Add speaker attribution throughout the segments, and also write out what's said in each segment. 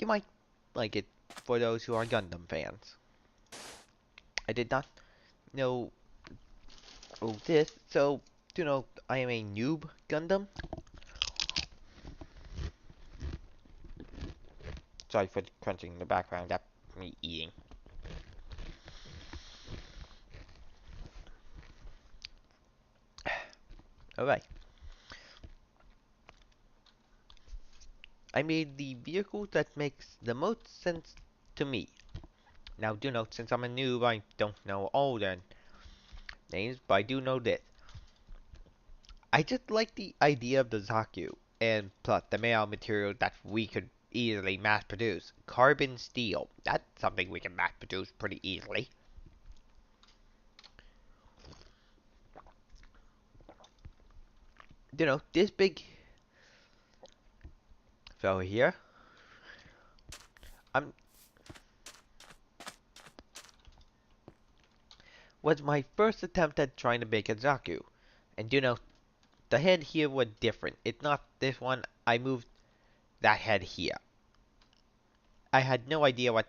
Speaker 1: you might like it for those who are Gundam fans. I did not know this, so I am a noob Gundam. Sorry for the crunching in the background. That's me eating. Alright. I made the vehicle that makes the most sense to me. Now, do note, since I'm a noob, I don't know all the names, but I do know this. I just like the idea of the Zaku, and plus the male material that we could easily mass produce. Carbon steel. That's something we can mass produce pretty easily. This big fella here. I'm was my first attempt at trying to make a Zaku. And the head here was different. It's not this one. I moved that head here. I had no idea what.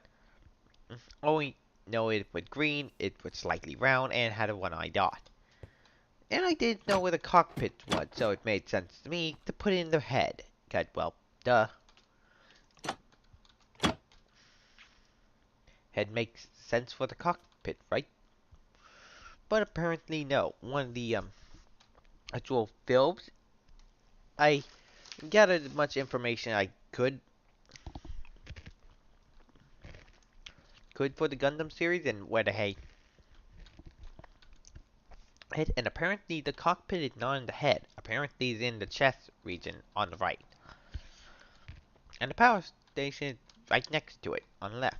Speaker 1: Only know it was green, it was slightly round, and had a one-eye dot. And I didn't know where the cockpit was, so it made sense to me to put in the head. Okay, well, duh. Head makes sense for the cockpit, right? But apparently no. One of the actual films, I gathered as much information I could for the Gundam series and where the head. And apparently the cockpit is not in the head. Apparently it's in the chest region on the right. And the power station is right next to it on the left.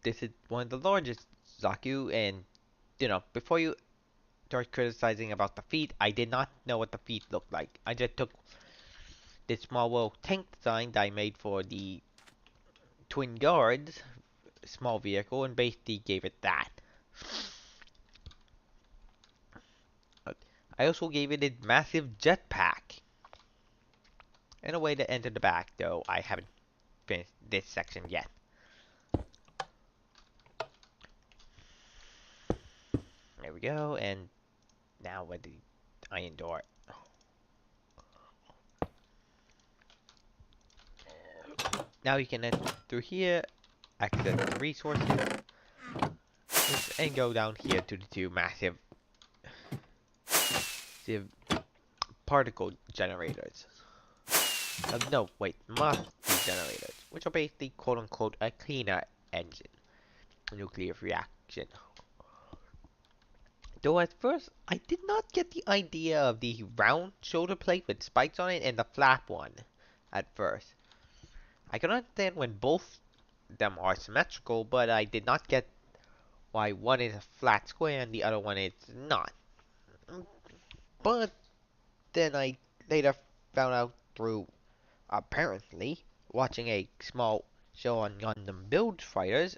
Speaker 1: This is one of the largest Zaku, and before you start criticizing about the feet, I did not know what the feet looked like. I just took this small little tank design that I made for the Twin Guards small vehicle and basically gave it that. I also gave it a massive jetpack and a way to enter the back, though I haven't finished this section yet. There we go, and now with the iron door. Now you can enter through here, access the resources, and go down here to the two massive particle generators. No, wait, mass generators, which are basically quote-unquote a cleaner engine, nuclear reaction. Though at first, I did not get the idea of the round shoulder plate with spikes on it and the flap one at first. I can understand when both them are symmetrical, but I did not get why one is a flat square and the other one is not. But then I later found out through, apparently, watching a small show on Gundam Build Fighters,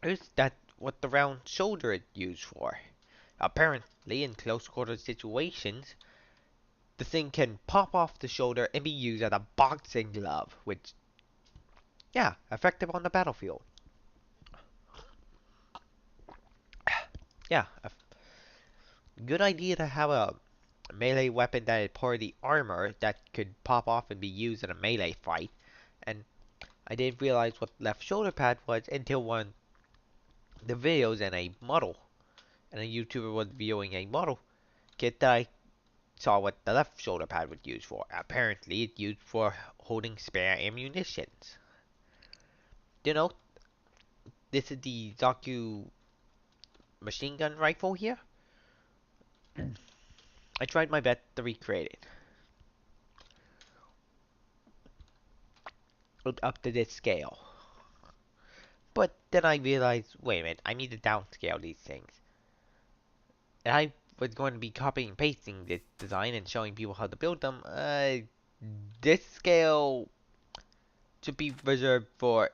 Speaker 1: is that what the round shoulder is used for. Apparently, in close quarter situations, the thing can pop off the shoulder and be used as a boxing glove, which, yeah, effective on the battlefield. Yeah, a good idea to have a melee weapon that is part of the armor that could pop off and be used in a melee fight. And I didn't realize what left shoulder pad was until one of the videos and a model. And a YouTuber was viewing a model kit that I saw what the left shoulder pad was used for. Apparently, it's used for holding spare ammunitions. You this is the Zaku machine gun rifle here. I tried my best to recreate it up to this scale. But then I realized, wait a minute, I need to downscale these things. And I was going to be copying and pasting this design and showing people how to build them. This scale should be reserved for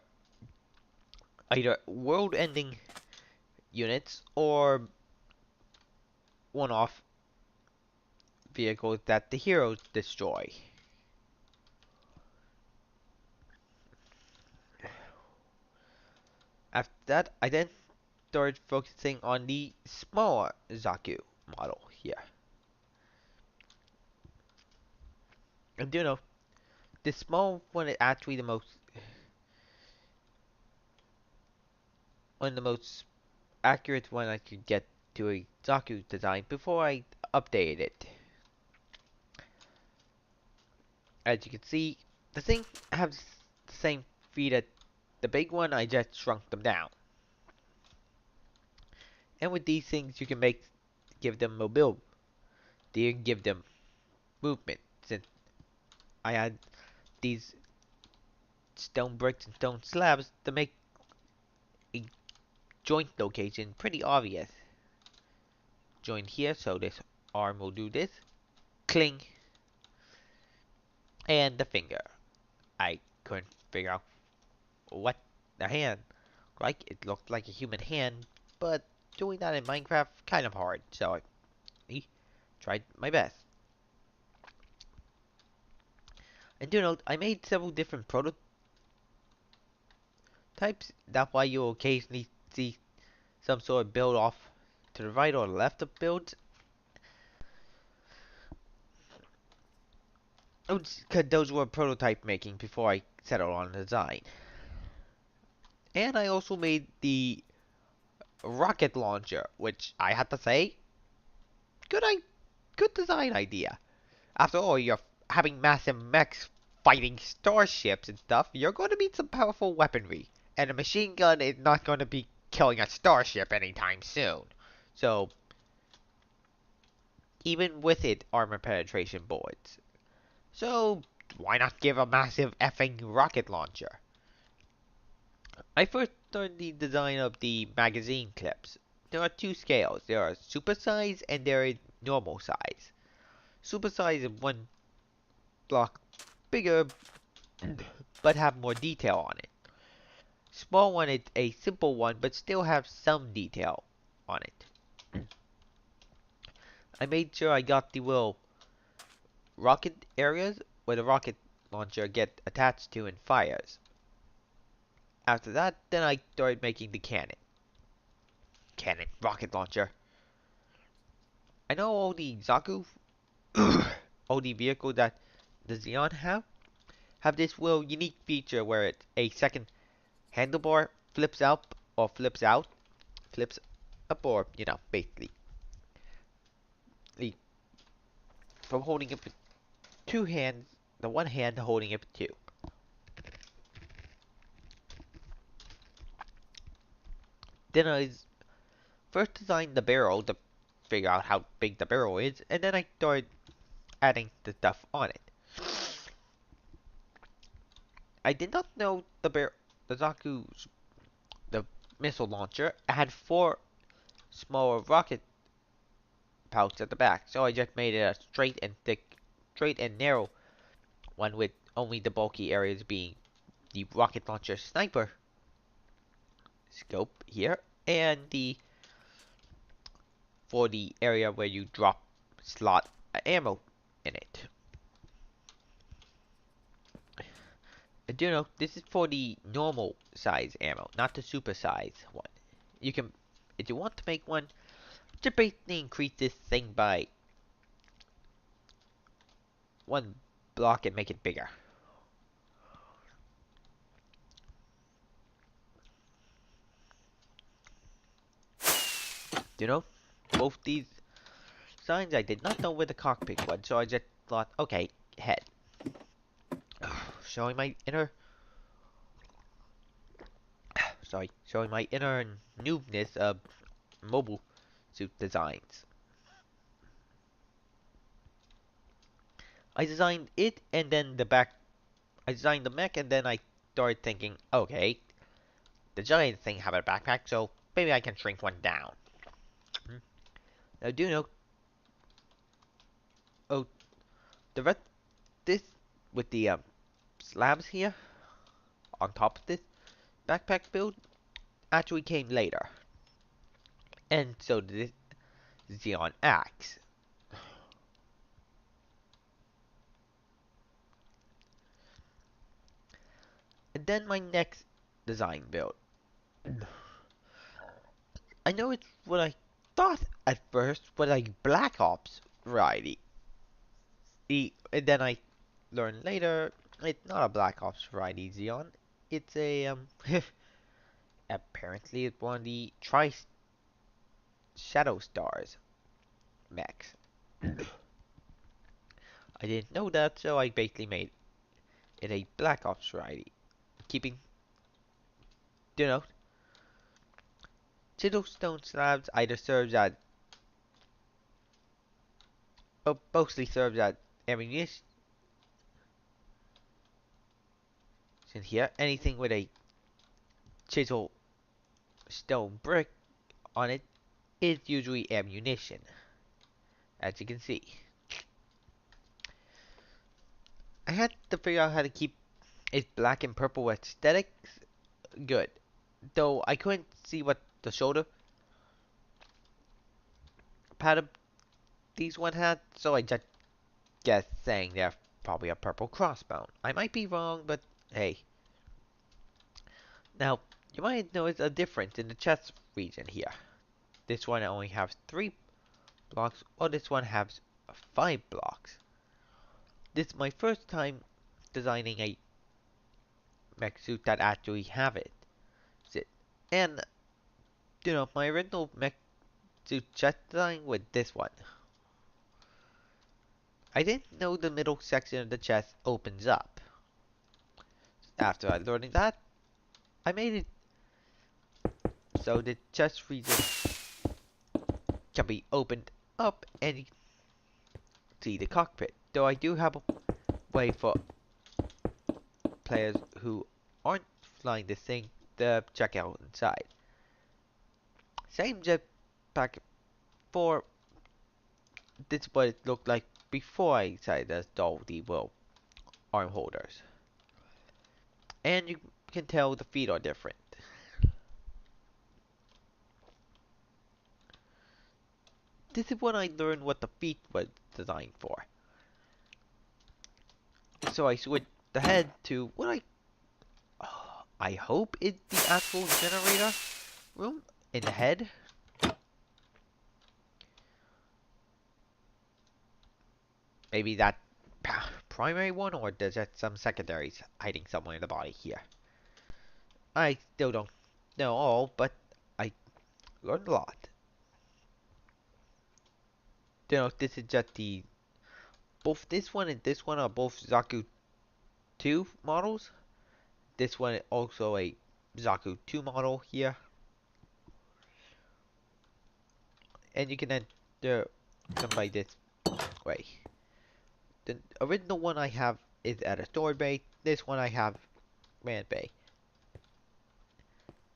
Speaker 1: either world-ending units or one-off vehicles that the heroes destroy. After that, I then started focusing on the smaller Zaku model here. And you know, the small one is actually the most accurate one I could get to a Zaku design before I updated it. As you can see, the thing has the same feet as the big one, I just shrunk them down. And with these things you can give them mobility, you can give them movement. Since I had these stone bricks and stone slabs to make a joint location pretty obvious. Join here, so this arm will do this. Cling. And the finger. I couldn't figure out what the hand. Like, it looked like a human hand, but doing that in Minecraft kind of hard, so I tried my best. And you know, I made several different prototypes. That's why you'll occasionally see some sort of build off to the right or left of builds. Because those were prototype making before I settled on the design. And I also made the rocket launcher, which I had to say, good, good design idea. After all, you're having massive mechs fighting starships and stuff. You're going to need some powerful weaponry, and a machine gun is not going to be killing a starship anytime soon. So, even with it, armor penetration bullets. So, why not give a massive effing rocket launcher? I first started the design of the magazine clips. There are two scales. There are super size and there is normal size. Super size is one block bigger but have more detail on it. Small one is a simple one but still have some detail on it. I made sure I got the little rocket areas where the rocket launcher gets attached to and fires. After that, then I started making the cannon. Cannon, rocket launcher. I know all the Zaku, all the vehicles that the Xeon have this little unique feature where a second handlebar flips up or flips out, flips up or, basically from holding it with two hands, the one hand holding it with two. Then I first designed the barrel to figure out how big the barrel is, and then I started adding the stuff on it. I did not know the Zaku's, the missile launcher, had four smaller rocket pouch at the back, so I just made it a straight and narrow one with only the bulky areas being the rocket launcher sniper scope here, and for the area where you drop slot ammo in it. Do know this is for the normal size ammo, not the super size one. You can, if you want to make one, just basically increase this thing by one block and make it bigger. You know, both these signs I did not know where the cockpit was, so I just thought, okay, head. Showing my inner, showing my inner noobness of mobile suit designs. I designed it and then the back. I designed the mech and then I started thinking, okay, the giant thing have a backpack, so maybe I can shrink one down. Now do know, oh, the rest this with the slabs here on top of this backpack build actually came later, and so did this Xeon Axe. And then my next design build. I know it's what I thought at first was a Black Ops variety. And then I learned later it's not a Black Ops variety Xeon. It's a apparently it's one of the Tri Shadow Stars mechs. I didn't know that, so I basically made it a Black Ops variety, keeping you know chisel stone slabs either serves as mostly serves as ammunition here. Anything with a chisel stone brick on it is usually ammunition, as you can see. I had to figure out how to keep its black and purple aesthetics good, though I couldn't see what the shoulder pad of these one had, so I just guessed saying they're probably a purple crossbone. I might be wrong, but hey. Now, you might notice a difference in the chest region here. This one only has 3 blocks, while this one has 5 blocks. This is my first time designing a mech suit that actually have it. And, my original mech suit chest design with this one. I didn't know the middle section of the chest opens up. After I learned that, I made it so the chest region can be opened up and you can see the cockpit. Though I do have a way for players who aren't flying this thing to check out inside. Same jetpack for this is what it looked like before I decided to install the arm holders. And you can tell the feet are different. This is when I learned what the feet was designed for. So I switched the head to what I hope is the actual generator room in the head. Maybe that primary one, or there's just some secondaries hiding somewhere in the body here. I still don't know all, but I learned a lot. This is just both this one and this one are both Zaku 2 models. This one is also a Zaku 2 model here. And you can enter them by this way. The original one I have is at a storage bay. This one I have man bay.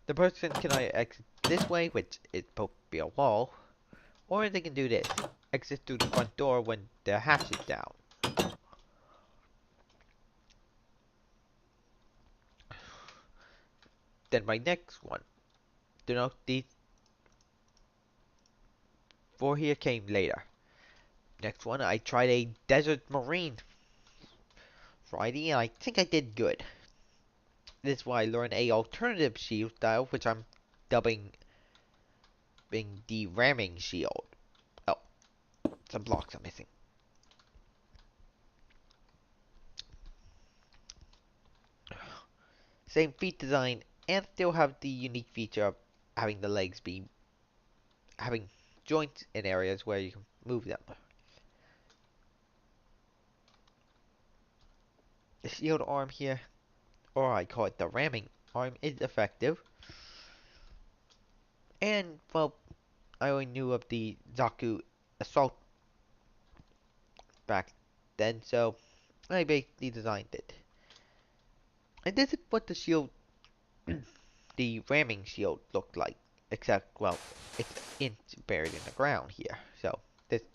Speaker 1: The person can either exit this way, which is supposed to be a wall, or they can do this. Exit through the front door when the hatch is down. Then my next one. These 4 here came later. Next one, I tried a Desert Marine Friday, and I think I did good. This is why I learned a alternative shield style, which I'm dubbing being the ramming shield. Oh, some blocks are missing. Same feet design, and still have the unique feature of having the legs be having joints in areas where you can move them. The shield arm here, or I call it the ramming arm, is effective. And, well, I only knew of the Zaku assault back then, so I basically designed it. And this is what the shield, the ramming shield looked like. Except, well, it's buried in the ground here. So, this is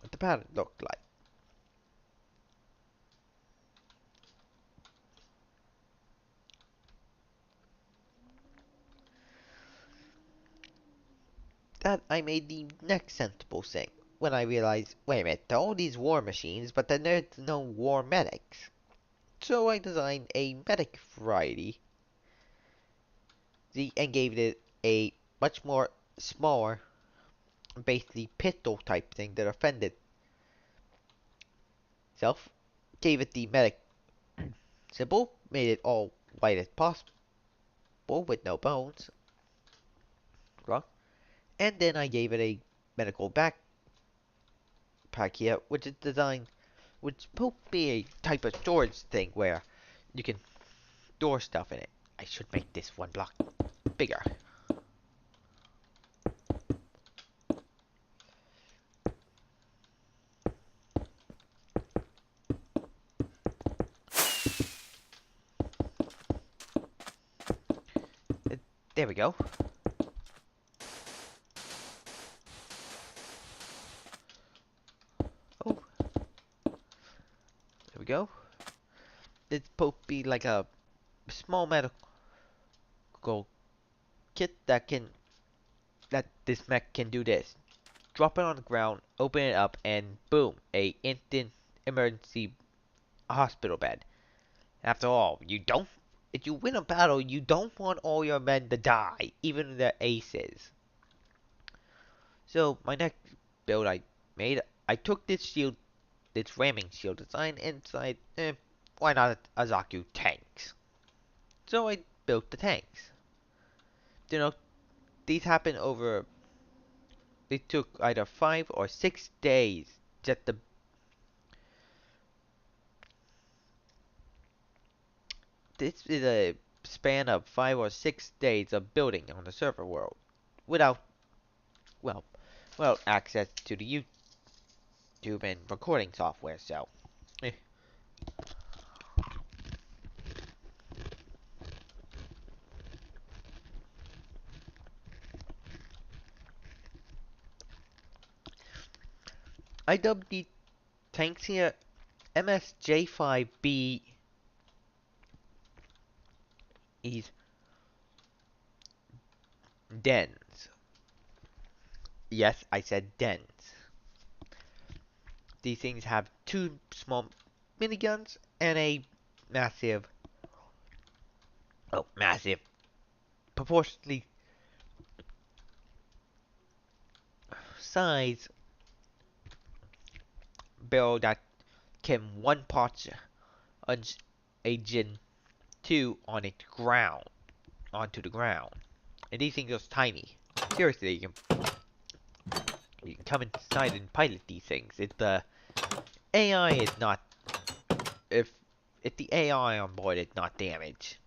Speaker 1: what the pattern looked like. That I made the next sensible thing. When I realized, wait a minute, there are all these war machines, but then there's no war medics. So I designed a medic variety and gave it a much more smaller, basically pistol type thing that offended itself. Gave it the medic symbol, made it all white as possible with no bones. Well, and then I gave it a medical backpack here, which is designed, which is supposed to be a type of storage thing where you can store stuff in it. I should make this one block bigger. There we go. Oh, there we go. It's supposed to be like a small medical kit that this mech can do this. Drop it on the ground, open it up, and boom, a instant emergency hospital bed. After all, if you win a battle, you don't want all your men to die, even the aces. So my next build I made, I took this shield, this ramming shield design inside, why not a Zaku tanks? So I built the tanks. You know, these happen over, it took either 5 or 6 days just to, this is a span of 5 or 6 days of building on the server world without, well, access to the YouTube and recording software, so. eh. I dubbed the tanks here MSJ5B is dens. Yes, I said dens. These things have two small miniguns and a massive, massive, proportionally size barrel that can one punch a Jin 2 onto the ground. And these things are tiny. Seriously, you can come inside and pilot these things. If the AI is not, if the AI on board is not damaged,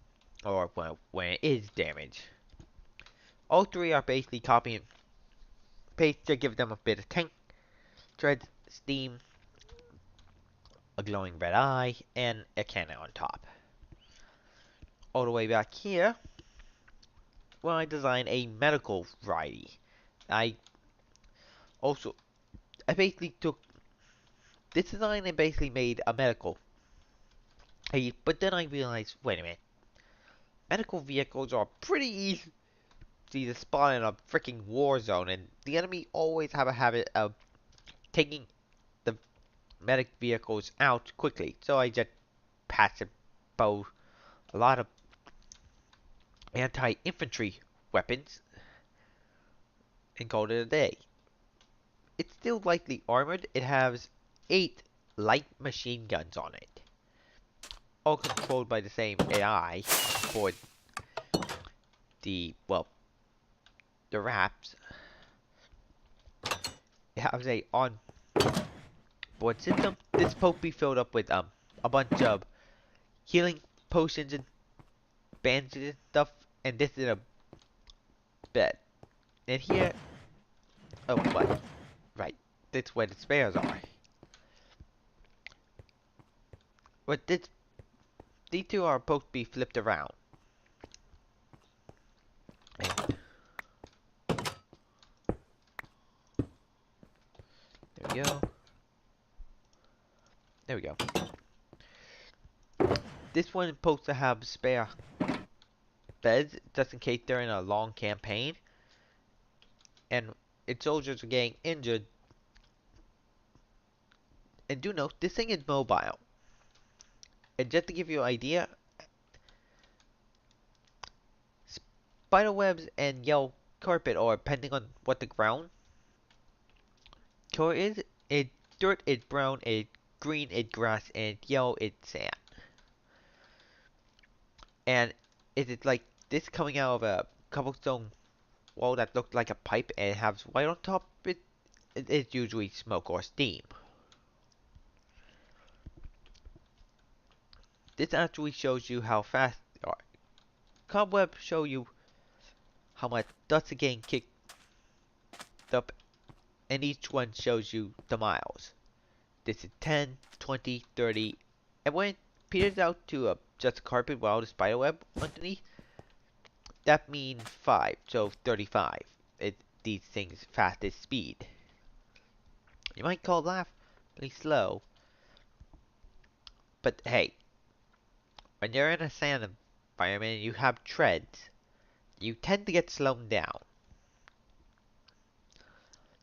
Speaker 1: or when it is damaged, all three are basically copy and paste to give them a bit of tank tread, steam, a glowing red eye, and a cannon on top. All the way back here, well, I designed a medical variety. I also, I basically took this design and basically made a medical. But then I realized, wait a minute, medical vehicles are pretty easy to spawn in a freaking war zone, and the enemy always have a habit of taking the medic vehicles out quickly. So I just passive bow a lot of anti-infantry weapons and called it a day. It's still lightly armored. It has 8 light machine guns on it, all controlled by the same AI for the, the wraps. It has a on-board system. This supposed to be filled up with a bunch of healing potions and bandages and stuff. And this is a bed. And here, oh what? Right, that's where the spares are. But these two are supposed to be flipped around. And there we go. There we go. This one is supposed to have spare beds just in case they're in a long campaign and its soldiers are getting injured. And do note, this thing is mobile. And just to give you an idea, spider webs and yellow carpet, or depending on what the ground color is, it dirt is brown, it green is grass, and yellow is sand. And it is like this coming out of a cobblestone wall that looks like a pipe and it has white on top. It is usually smoke or steam. This actually shows you how fast they are. Cobwebs show you how much dust is getting kicked up, and each one shows you the miles. This is 10, 20, 30, and when it peters out to just a carpet without a spider web underneath, that means 5, so 35. These things' fastest speed. You might call that really slow, but hey, when you're in a sand environment and you have treads, you tend to get slowed down.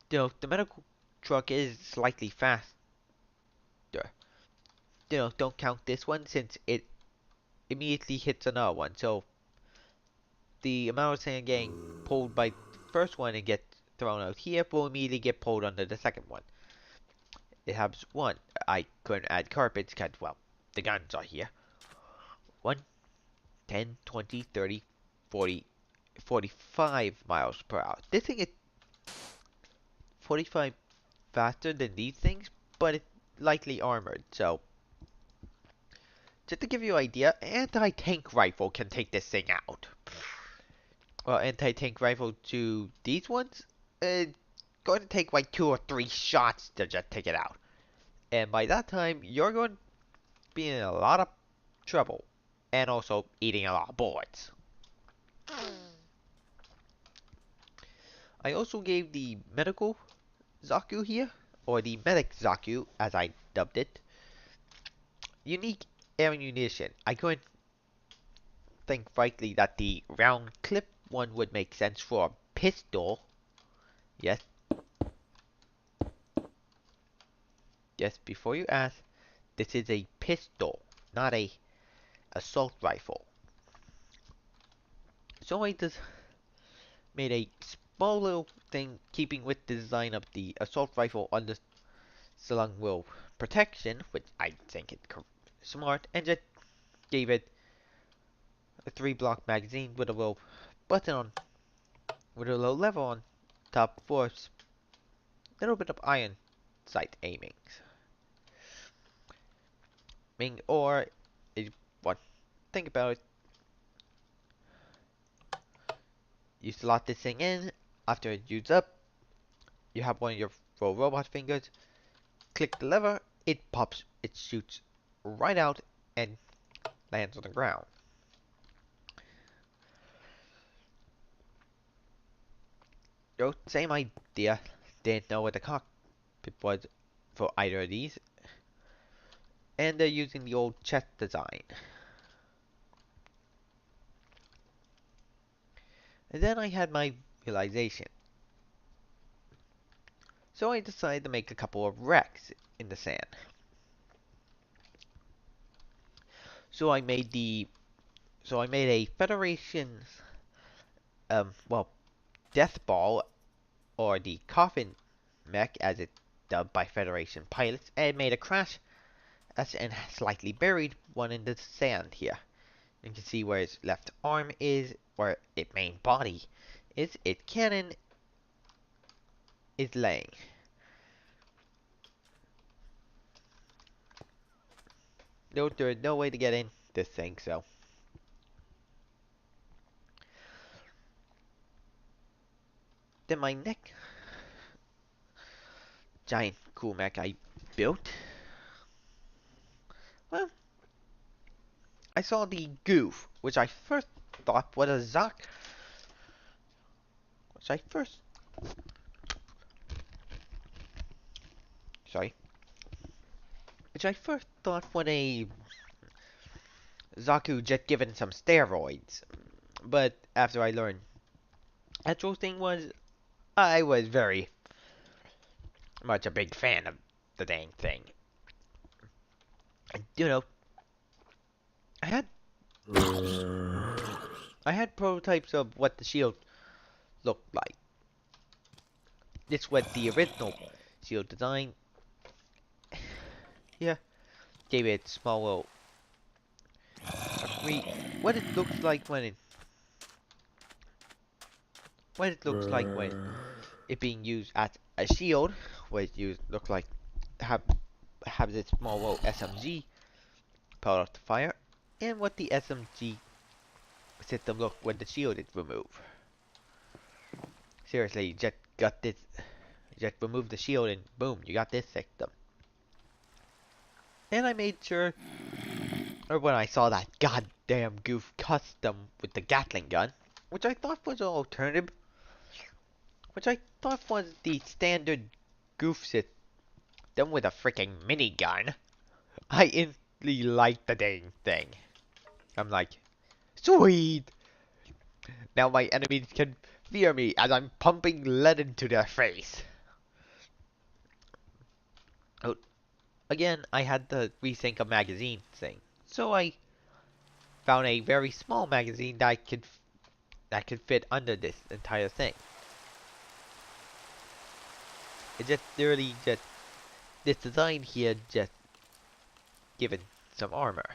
Speaker 1: The medical truck is slightly faster. Don't count this one since it immediately hits another one. So the amount of sand getting pulled by the first one and get thrown out here will immediately get pulled under the second one. It has one. I couldn't add carpets because, well, the guns are here. 1, 10, 20, 30, 40, 45 miles per hour. This thing is 45 faster than these things, but it's lightly armored, so just to give you an idea, anti-tank rifle can take this thing out. Well, anti-tank rifle to these ones, it's going to take like 2 or 3 shots to just take it out. And by that time, you're going to be in a lot of trouble. And also eating a lot of bullets. I also gave the medical Zaku here, or the medic Zaku as I dubbed it, unique ammunition. I couldn't think rightly that the round clip one would make sense for a pistol. Yes. Yes, before you ask, this is a pistol, not a assault rifle. So I just made a small little thing keeping with the design of the assault rifle on the sling wheel protection, which I think is smart, and just gave it a 3-block magazine with a little button on, with a low level on top for a little bit of iron sight aiming. Or, if you want to think about it, you slot this thing in, after it uses up, you have one of your robot fingers, click the lever, it pops, it shoots right out and lands on the ground. So, same idea, didn't know what the cockpit was for either of these, and they're using the old chest design. And then I had my realization. So I decided to make a couple of wrecks in the sand. So I made a Federation, well, death ball, or the coffin mech as it's dubbed by Federation pilots, and made a crash and slightly buried one in the sand here. You can see where its left arm is, where its main body is, its cannon is laying. There's no way to get in this thing, so. Then my next giant cool mech I built, well, I saw the goof, which I first thought was a Zoc, which I first, sorry, which I first thought was a Zaku just given some steroids. But after I learned actual thing was, I was very much a big fan of the dang thing. And, I had I had prototypes of what the shield looked like. This was the original shield design. Yeah, gave it small little what it looks like when it being used as a shield, what it look like have have this small little SMG powered off the fire, and what the SMG system look when the shield is removed. Seriously, just got this, just remove the shield and boom, you got this system. And I made sure, or when I saw that goddamn goof custom with the Gatling gun, which I thought was an alternative, which I thought was the standard goof system with a freaking minigun, I instantly liked the dang thing. I'm like, sweet! Now my enemies can fear me as I'm pumping lead into their face. Oh, again, I had to resync a magazine thing, so I found a very small magazine that could fit under this entire thing. It just literally just this design here just given some armor.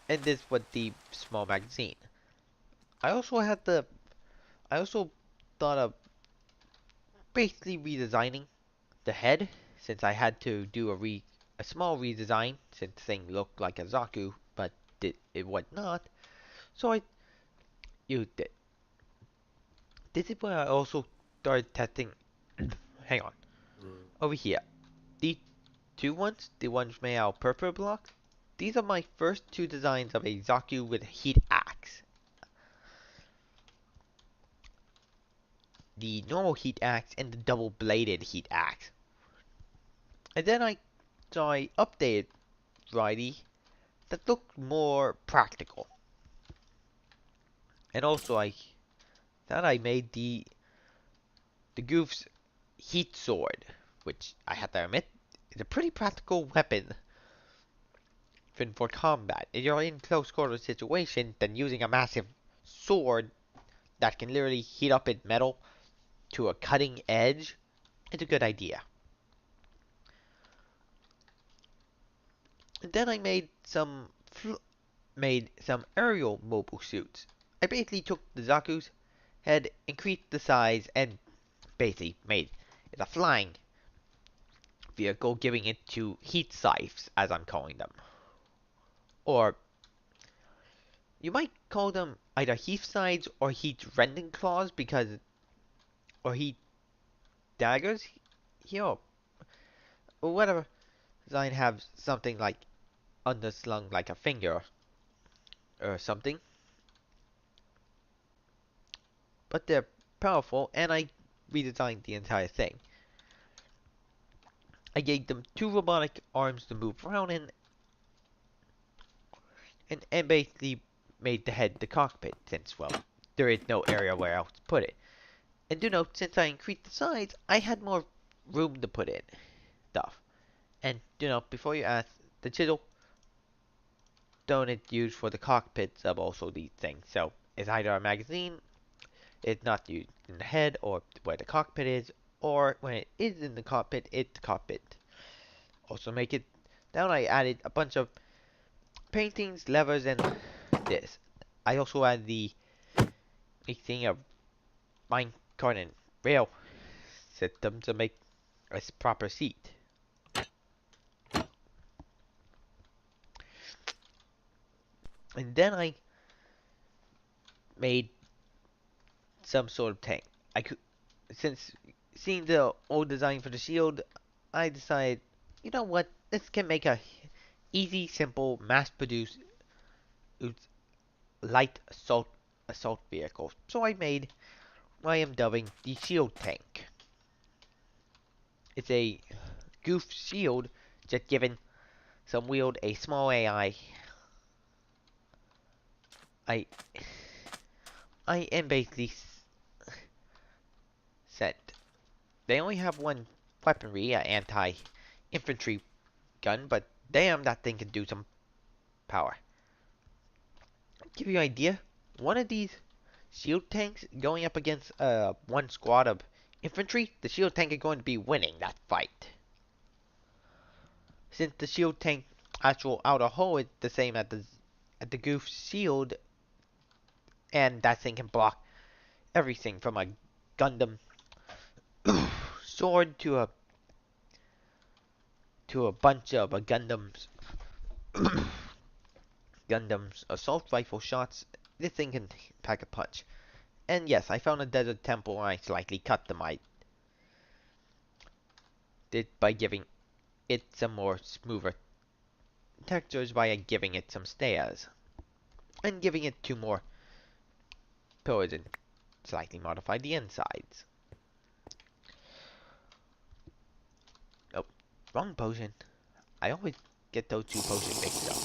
Speaker 1: And this was the small magazine. I also had the I also thought of basically redesigning the head since I had to do a small redesign since the thing looked like a Zaku but it was not. So I used it. This is where I also started testing. Hang on. Over here. These two ones, the ones made out of purple blocks, these are my first two designs of a Zaku with a heat axe. The normal heat axe and the double bladed heat axe. And then I updated variety that looked more practical. And also I made the Goof's heat sword, which I have to admit is a pretty practical weapon for combat. If you're in close quarters situation, then using a massive sword that can literally heat up its metal to a cutting edge is a good idea. And then I made some aerial mobile suits. I basically took the Zaku's head, increased the size, and basically made it a flying vehicle, giving it to heat scythes, as I'm calling them. Or you might call them either heat scythes or heat rending claws or heat daggers. Here, or whatever design have something like underslung like a finger or something. But they're powerful, and I redesigned the entire thing. I gave them two robotic arms to move around in, and basically made the head the cockpit, since, well, there is no area where else to put it. And do note, since I increased the size, I had more room to put in stuff. And do note, before you ask, the chisel don't it used for the cockpits of also these things. So it's either a magazine, it's not used in the head or where the cockpit is, or when it is in the cockpit, it's the cockpit. Also make it down, I added a bunch of paintings, levers, and this. I also added the thing of minecart and rail system to make a proper seat. And then I made some sort of tank. Since seeing the old design for the shield, I decided, you know what, this can make a easy, simple, mass-produced light assault vehicle. So I made what I am dubbing the shield tank. It's a goof shield, just given some wield a small AI. I am basically set They only have one weaponry, an anti-infantry gun, but damn, that thing can do some power. Give you an idea, one of these shield tanks going up against one squad of infantry, the shield tank is going to be winning that fight. Since the shield tank actual outer hull is the same as the goof shield, and that thing can block everything from a Gundam sword to a bunch of Gundam's assault rifle shots. This thing can pack a punch. And yes, I found a desert temple and I slightly cut them. I did by giving it some more smoother textures by giving it some stairs. And giving it two more pillars and slightly modified the insides. Oh, wrong potion. I always get those two potions mixed up.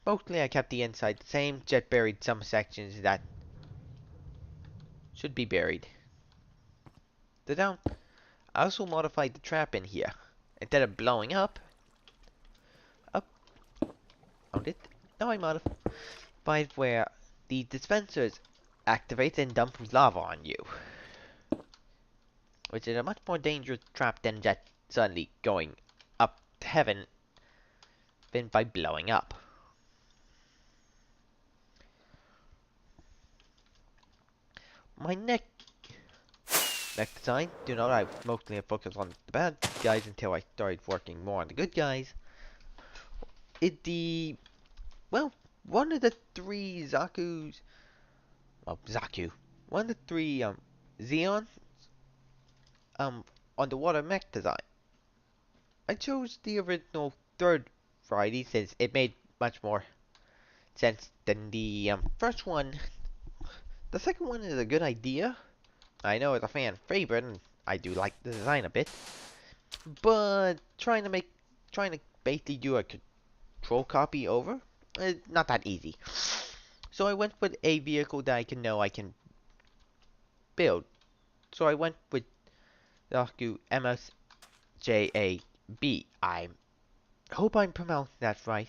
Speaker 1: Mostly I kept the inside the same, just buried some sections that should be buried. The down. I also modified the trap in here. Instead of blowing up, found it. Now I modified where the dispensers activate and dump lava on you. Which is a much more dangerous trap than just suddenly going up to heaven than by blowing up. My next design, do not I mostly focus on the bad guys until I started working more on the good guys. Well, one of the three Zaku's, one of the three Xeon underwater mech design. I chose the original third variety since it made much more sense than the first one. The second one is a good idea. I know it's a fan favorite, and I do like the design a bit. But trying to basically do a control copy over, it's not that easy. So I went with a vehicle that I can build. So I went with the MSJAB. I hope I'm pronouncing that right.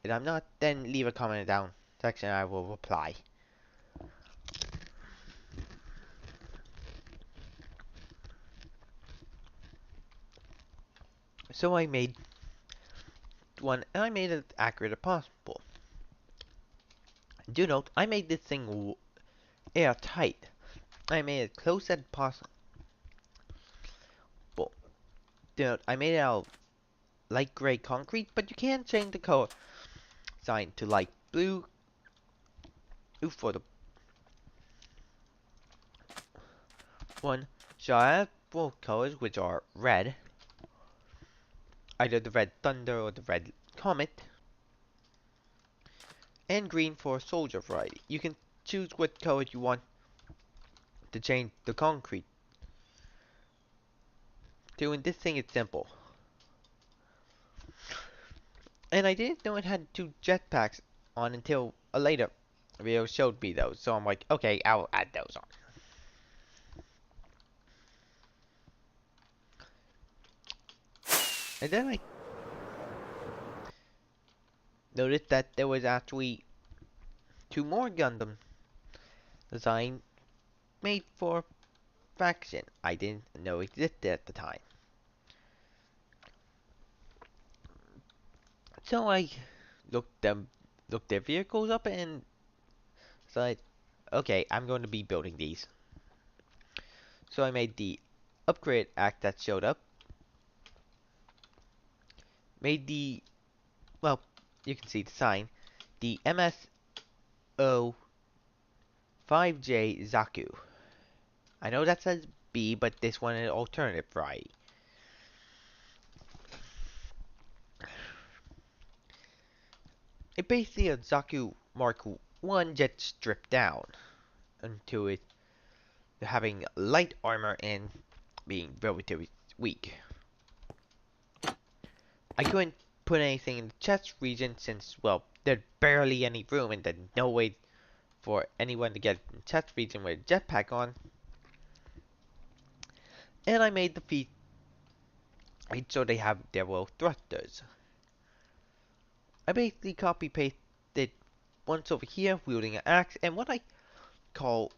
Speaker 1: If I'm not, then leave a comment down section and I will reply. So I made one, and I made it as accurate as possible. Do note, I made this thing airtight. I made it close as possible. Do note, I made it out of light gray concrete, but you can change the color sign to light blue for the one. So I have both colors, which are red, either the red thunder or the red comet, and green for soldier variety. You can choose what color you want to change the concrete to, and this thing is simple. And I didn't know it had two jetpacks on until a later video showed me those, so I'm like, okay, I'll add those on. And then I noticed that there was actually two more Gundam design made for faction I didn't know existed at the time. So I looked their vehicles up and decided, okay, I'm going to be building these. So I made the upgrade act that showed up. Made the, well, you can see the sign, the MSO 5J Zaku. I know that says B, but this one is an alternative variety. It basically a Zaku Mark 1 jet stripped down into it having light armor and being relatively weak. I couldn't put anything in the chest region since, well, there's barely any room and there's no way for anyone to get in the chest region with a jetpack on. And I made the feet so they have their little thrusters. I basically copy pasted once over here wielding an axe call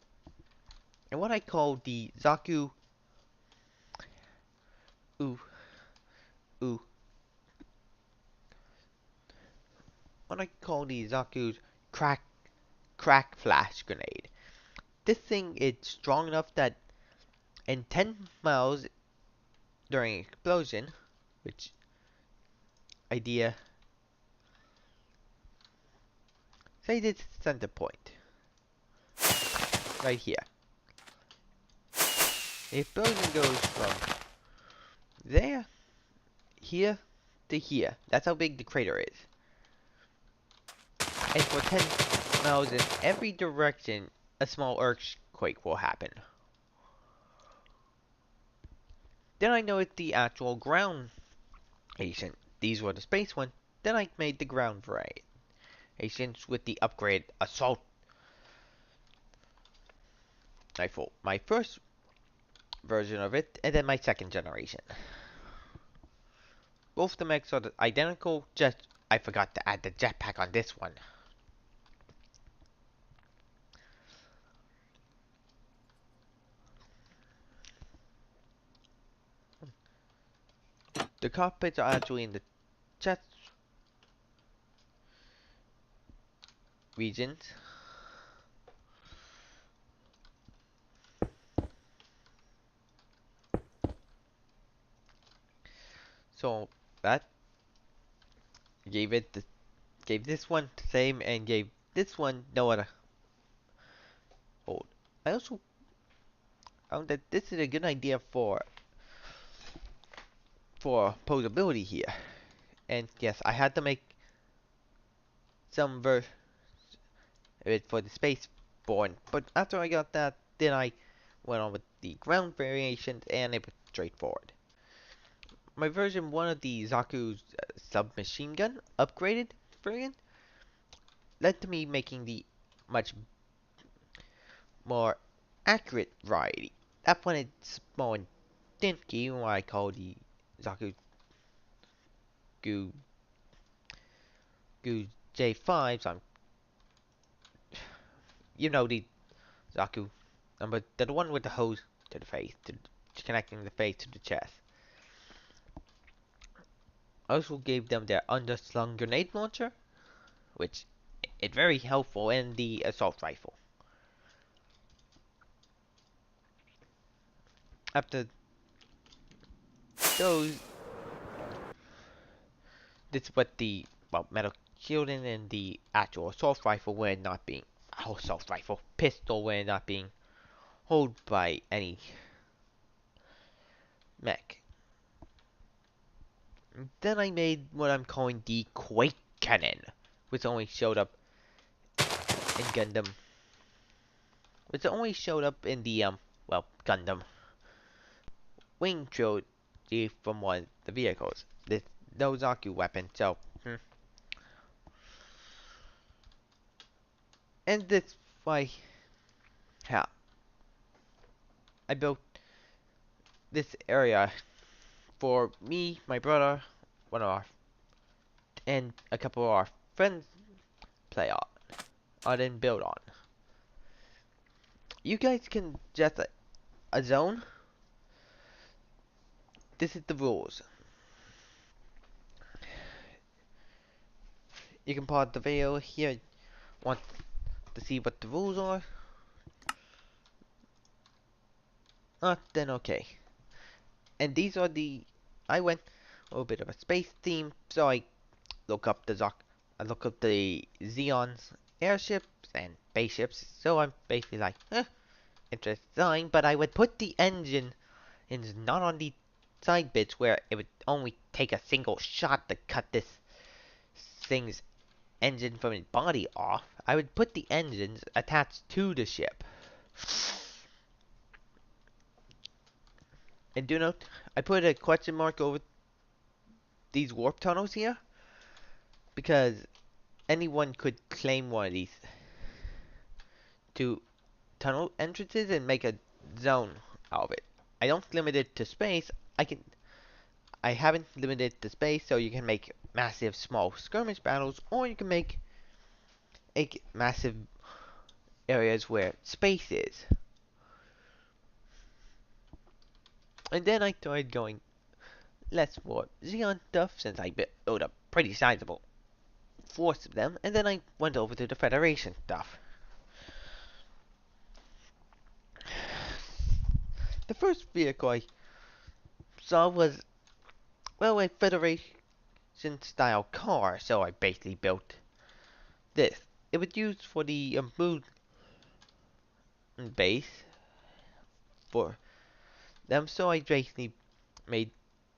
Speaker 1: and what I call the Zaku ooh ooh what I call the Zaku's crack flash grenade. This thing is strong enough that in 10 miles during explosion, which idea say this center point right here. The explosion goes from there, here to here. That's how big the crater is. And for 10 miles in every direction, a small earthquake will happen. Then I know it's the actual ground agent. These were the space ones. Then I made the ground variations with the upgrade assault rifle. My first version of it, and then my second generation. Both the mechs are identical, just I forgot to add the jetpack on this one. The cockpits are actually in the chest regions. So that gave this one the same and gave this one no other hold. I also found that this is a good idea for posability here. And yes, I had to make some version of it for the spaceborne, but after I got that, then I went on with the ground variations and it was straightforward. My version 1 of the Zaku's submachine gun upgraded variant led to me making the much more accurate variety. That one is small and dinky, what I call the Zaku Goo Goo J5s. You know the Zaku number, the one with the hose to the face, connecting the face to the chest. I also gave them their underslung grenade launcher, which is very helpful, and the assault rifle. After those, this is what the metal shielding and the actual assault rifle when not being assault rifle pistol when not being held by any mech. Then I made what I'm calling the Quake Cannon, which only showed up in Gundam. Which only showed up in the Gundam wing trilogy from one of the vehicles. This no Zaku weapon, so and this why how I built this area for me, my brother, one of our and a couple of our friends play on and build on. You guys can just a zone. This is the rules. You can pause the video here. Want to see what the rules are? Then okay. And these are I went a little bit of a space theme, so I look up the Xeon's airships and spaceships. So I'm basically like, interesting, but I would put the engine not on the side bits where it would only take a single shot to cut this thing's engine from its body off. I would put the engines attached to the ship. And do note, I put a question mark over these warp tunnels here because anyone could claim one of these two tunnel entrances and make a zone out of it. I don't limit it to space. I haven't limited it to space, so you can make massive small skirmish battles, or you can make massive areas where space is. And then I started going less for Xeon stuff since I built up pretty sizable force of them, and then I went over to the Federation stuff. The first vehicle I saw was, well, a Federation style car, so I basically built this. It was used for the moon base for them, so I basically made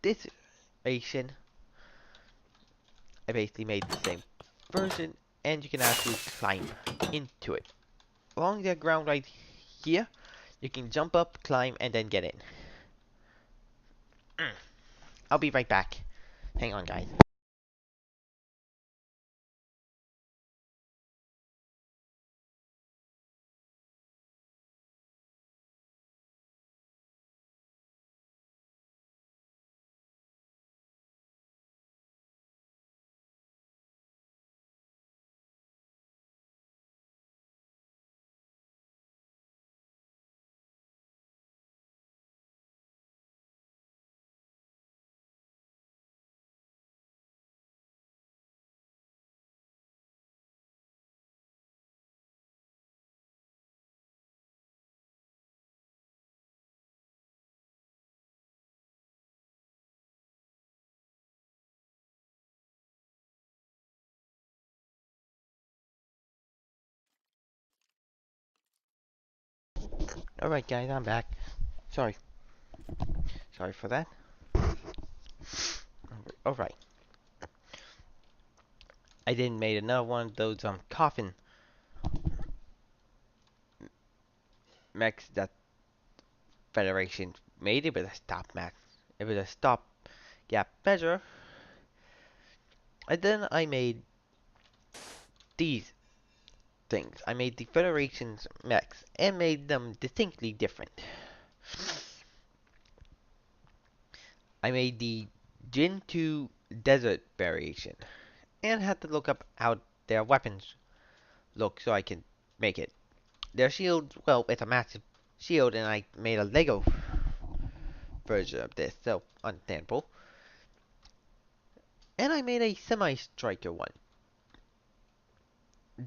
Speaker 1: this version. I basically made the same version, and you can actually climb into it. Along the ground right here, you can jump up, climb, and then get in. I'll be right back. Hang on, guys. Alright, guys, I'm back. Sorry. Sorry for that. Alright. I didn't make another one of those coffin mechs that Federation made. It was a stop match. It was a stop gap measure. And then I made these things. I made the Federation's mechs and made them distinctly different. I made the Jin 2 Desert variation and had to look up how their weapons look so I can make it. Their shield, well, it's a massive shield, and I made a Lego version of this, so understandable. And I made a semi-striker one.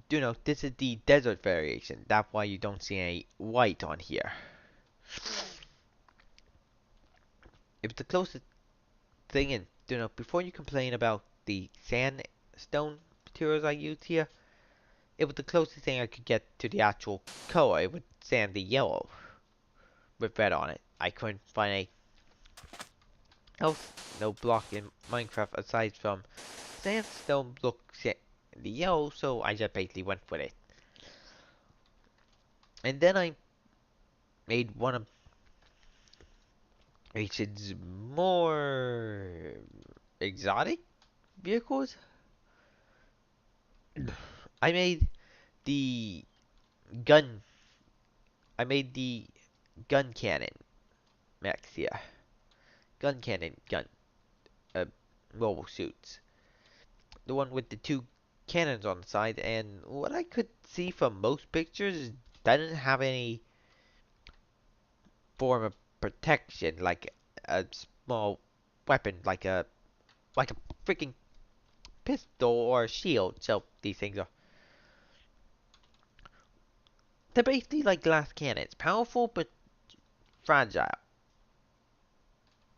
Speaker 1: Do note, this is the desert variation. That's why you don't see any white on here. It was the closest thing, and do note, before you complain about the sandstone materials I used here, it was the closest thing I could get to the actual color. It was sandy yellow with red on it. I couldn't find a else no block in Minecraft aside from sandstone look sandy yellow, so I just basically went with it. And then I made one of Asian's more exotic vehicles. I made the gun. I made the gun cannon mechs here. Gun cannon gun uh, mobile suits. The one with the two cannons on the side, and what I could see from most pictures doesn't have any form of protection, like a small weapon, like a freaking pistol or a shield. So these things are, they're basically like glass cannons, powerful but fragile.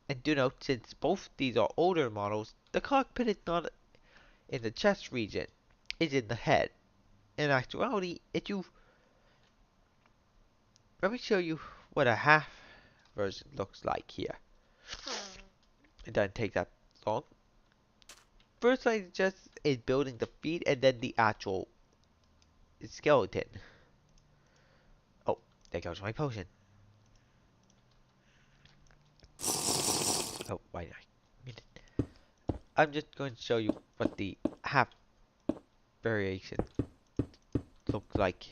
Speaker 1: And do note, since both these are older models, the cockpit is not in the chest region, it's in the head. In actuality, if you let me show you what a half version looks like here. It doesn't take that long. First I suggest is building the feet and then the actual skeleton. Oh, there goes my potion. Oh, why did I mean it? I'm just going to show you what the half variation looks like.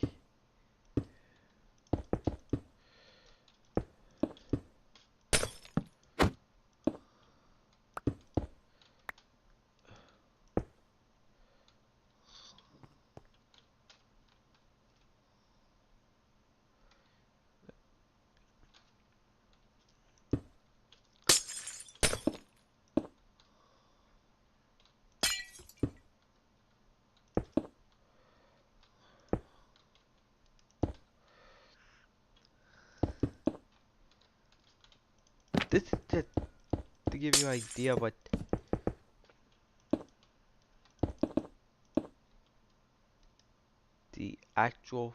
Speaker 1: this is just to give you an idea what the actual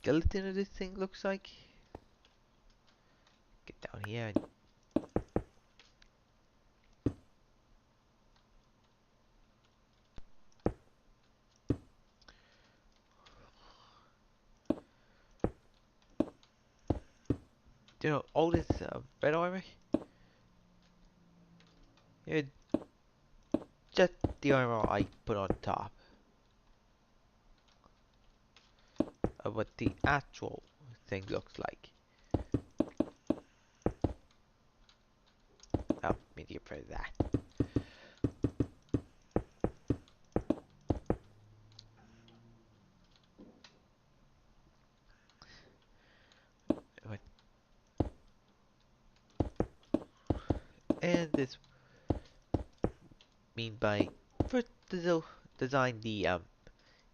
Speaker 1: skeleton of this thing looks like. Get down here and all this red armor. It's just the armor I put on top of what the actual thing looks like. Oh, need to get rid of that. What- And this mean by first design the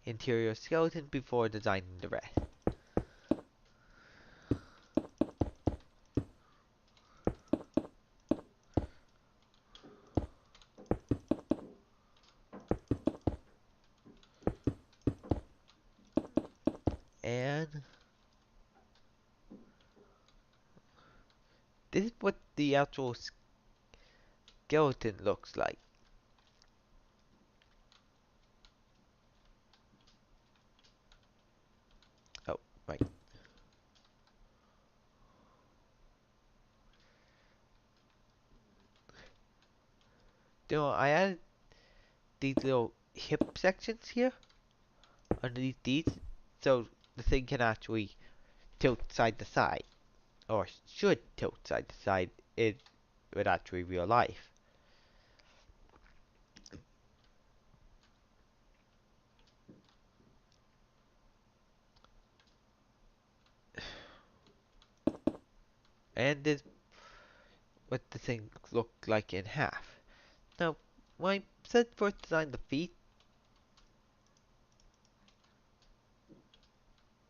Speaker 1: interior skeleton before designing the rest. And this is what the actual skeleton looks like. Oh, right. I added these little hip sections here underneath these, so the thing can actually tilt side to side, or should tilt side to side in with actually real life. And this what the thing looked like in half. Now, when I said first design the feet,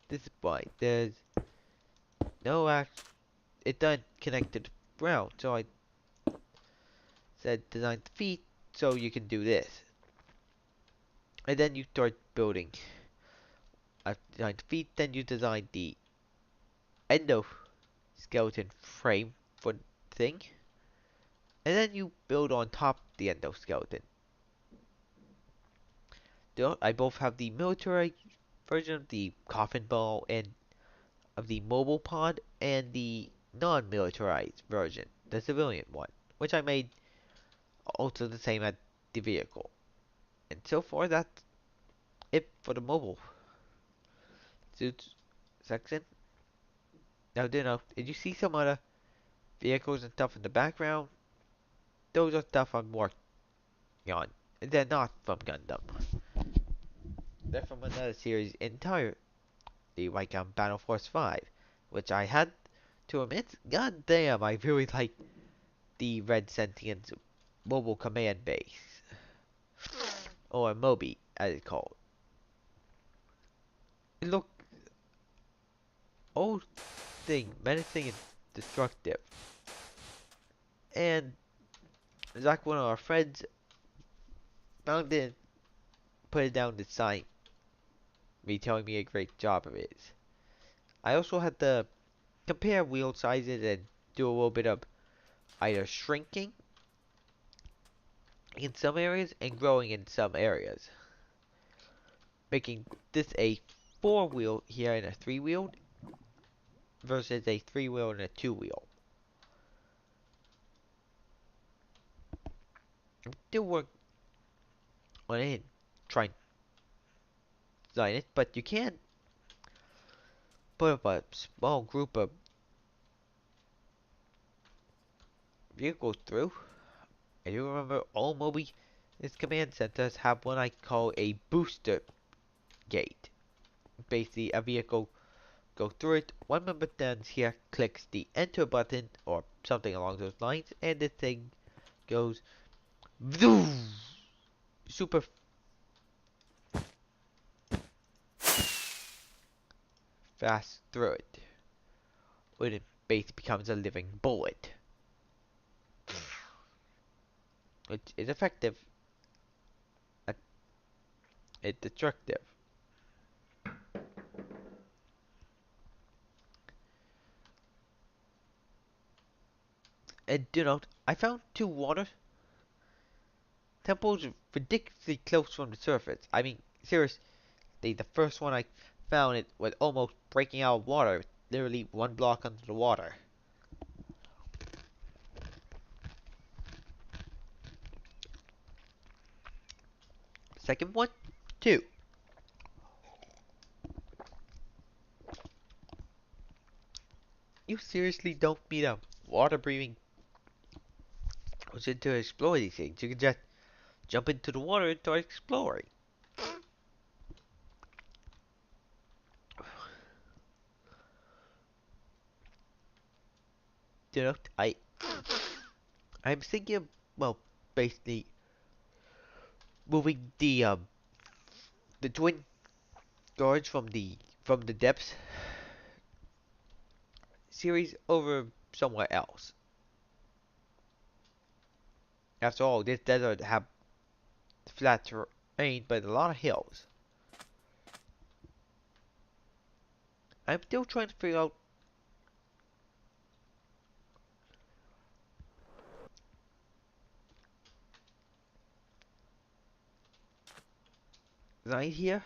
Speaker 1: this is why there's no it doesn't connect to the ground, so I said design the feet so you can do this. And then you start building. After design the feet, then you design the endoskeleton frame for the thing. And then you build on top the endoskeleton. I both have the military version of the coffin ball and of the mobile pod and the non-militarized version, the civilian one, which I made also the same as the vehicle. And so far that's it for the mobile suits section. Now, did you see some other vehicles and stuff in the background? Those are stuff I'm working on. They're not from Gundam. They're from another series entirely, like Battle Force 5, which I had to admit, god damn, I really like the Red Sentience mobile command base, or Mobi, as it's called. It looked old thing, menacing and destructive. And Zach, one of our friends, found it, put it down to sign me, telling me a great job of it is. I also had to compare wheel sizes and do a little bit of either shrinking in some areas and growing in some areas, making this a 4-wheel here and a 3-wheel versus a 3-wheel and a 2-wheel. I'm still working on it, trying to design it, but you can put up a small group of vehicles through. I do remember all Mobi's command centers have what I call a booster gate. Basically, a vehicle goes through it, one member stands here, clicks the enter button or something along those lines, and the thing goes super fast through it. when it basically becomes a living bullet, which is effective at it destructive. And do note, I found two water temples ridiculously close from the surface. I mean, seriously, the first one I found it was almost breaking out of water, literally one block under the water. Second one, two. You seriously don't need a water breathing person to explore these things. You can just jump into the water and start exploring. You know, I'm thinking of, well, basically moving the twin guards from the depths series over somewhere else. After all, this desert have flat terrain but a lot of hills. I'm still trying to figure out design here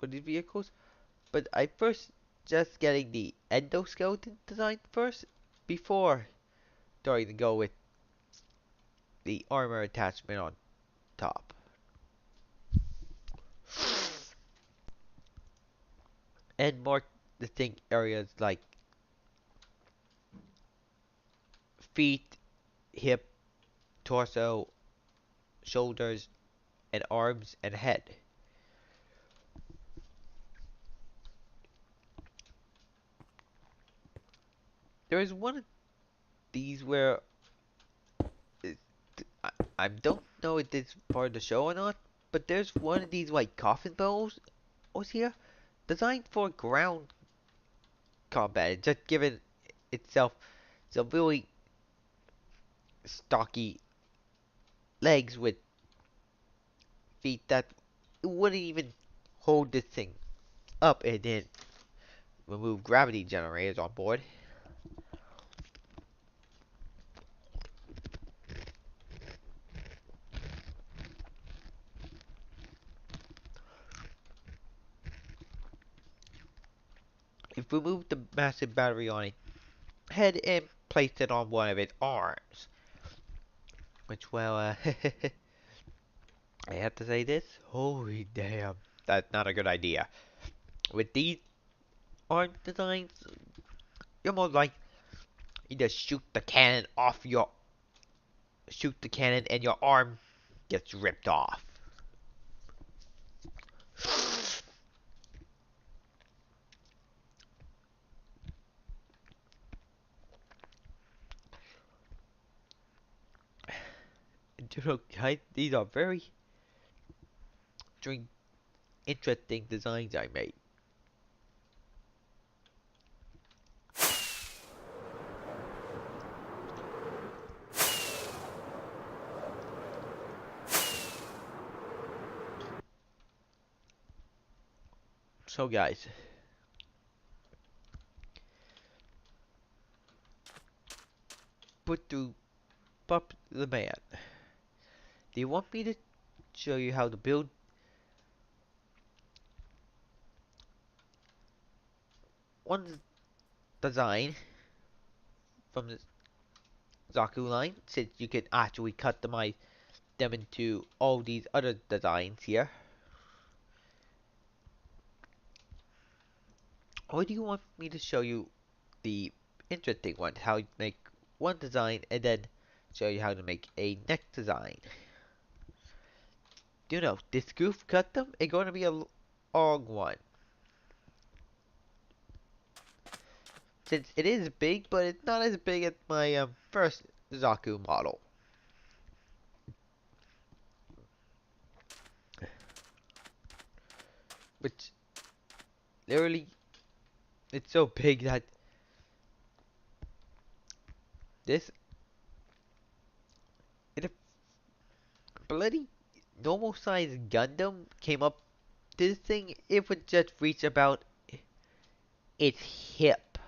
Speaker 1: for these vehicles, but I first just getting the endoskeleton design first before starting to go with the armor attachment on top. And more distinct areas like feet, hip, torso, shoulders, and arms and head. There is one of these where I, I don't know if this is part of the show or not, but there's one of these like coffin bows was here designed for ground combat. Just given itself some really stocky legs with feet that wouldn't even hold this thing up and then remove gravity generators on board. If we move the massive battery on its head and place it on one of its arms, which, well, I have to say this. Holy damn, that's not a good idea. With these arm designs, you're more like you just shoot the cannon and your arm gets ripped off. You know, guys, these are very interesting designs I made. So, guys, put to pop the man. Do you want me to show you how to build one design from the Zaku line, since you can actually customize them into all these other designs here? Or do you want me to show you the interesting one, how you make one design and then show you how to make a next design? Do you know, this goof custom is going to be a long one. Since it is big, but it's not as big as my first Zaku model. Which, literally, it's so big that This in a bloody normal sized Gundam came up to this thing, it would just reach about its hip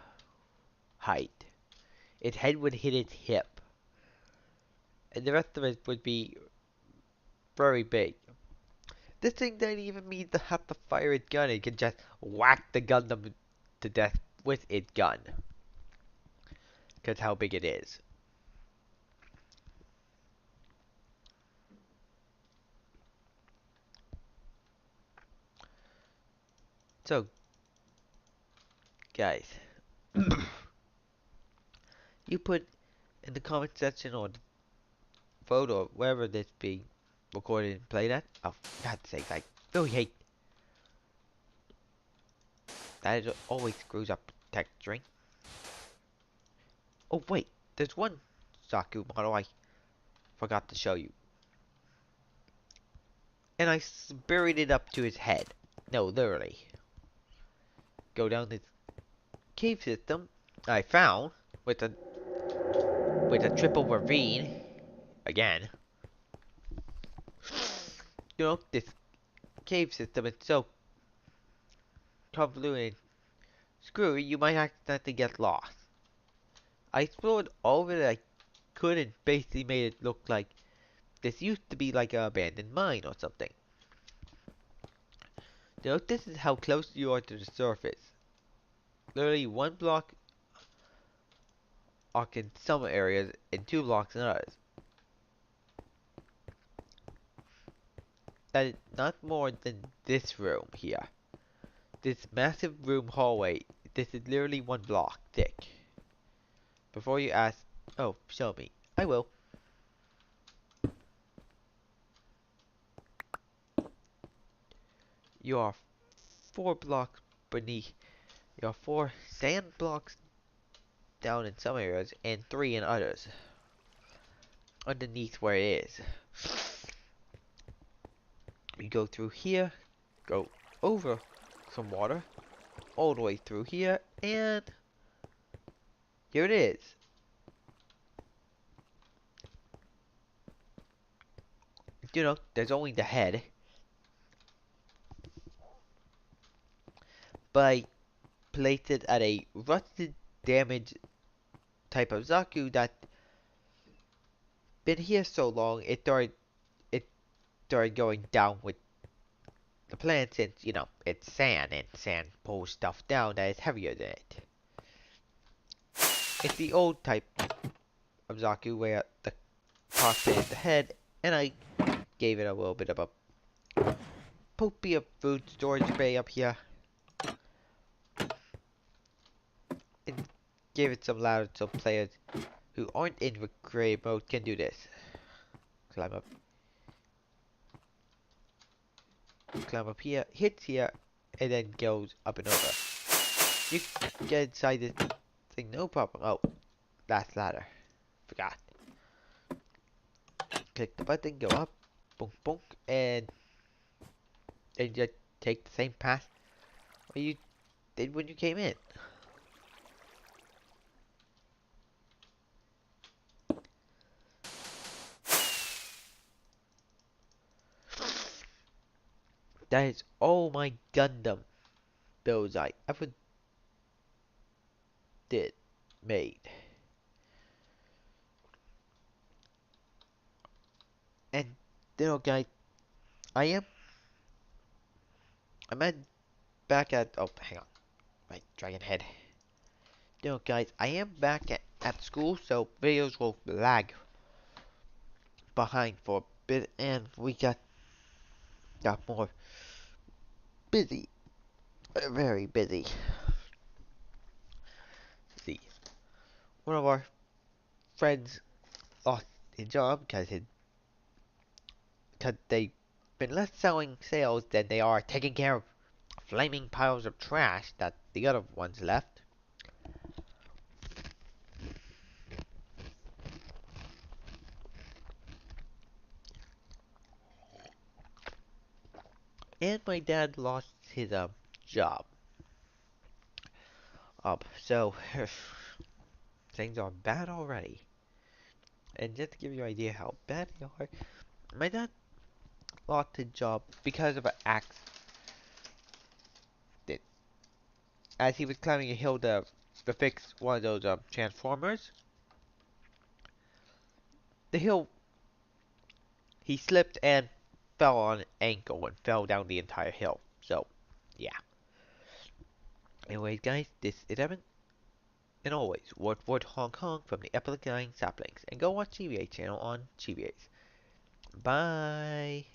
Speaker 1: height. Its head would hit its hip, and the rest of it would be very big. This thing doesn't even need to have to fire its gun. It can just whack the Gundam to death with its gun. Because how big it is. So, guys, you put in the comment section or the photo or wherever this being recorded and played at. Oh, for God's sake, I really hate that. It always screws up texturing. Oh, wait, there's one Zaku model I forgot to show you. And I buried it up to his head. No, literally. Go down this cave system I found with a triple ravine again. You know, this cave system is so convoluted and screwy you might accidentally get lost. I explored all of it I could and basically made it look like this used to be like an abandoned mine or something. Note this is how close you are to the surface. Literally one block arc in some areas and 2 blocks in others. That is not more than this room here. This massive room hallway, this is literally 1 block thick. Before you ask, oh, show me. I will. You are 4 blocks beneath. You are 4 sand blocks down in some areas and 3 in others. Underneath where it is. You go through here, go over some water, all the way through here, and here it is. You know, there's only the head. But I placed it at a rusted, damaged type of Zaku that been here so long it started going down with the plant since, you know, it's sand and sand pulls stuff down that is heavier than it. It's the old type of Zaku where the cockpit is the head, and I gave it a little bit of a poopy of food storage bay up here. And gave it some ladder so players who aren't in recreative mode can do this. Climb up here, hits here, and then goes up and over. You can get inside this thing, no problem. Oh, last ladder. Forgot. Click the button, go up, boom, boom, and then just take the same path where you did when you came in. That is all my Gundam builds I ever made. And, you know, guys, I'm back at, oh, hang on, my dragon head. You know, guys, I am back at school, so videos will lag behind for a bit, and we got more busy, very busy. Let's see, one of our friends lost his job because they've been less selling sales than they are taking care of flaming piles of trash that the other ones left. And my dad lost his job. So things are bad already. And just to give you an idea how bad they are, my dad lost his job because of an accident. As he was climbing a hill to fix one of those transformers, the hill he slipped and fell on an ankle and fell down the entire hill. So, yeah. Anyways, guys, this is Evan, and always, word Hong Kong from the Epiclionsaplings, and go watch CBA channel on CBAs. Bye!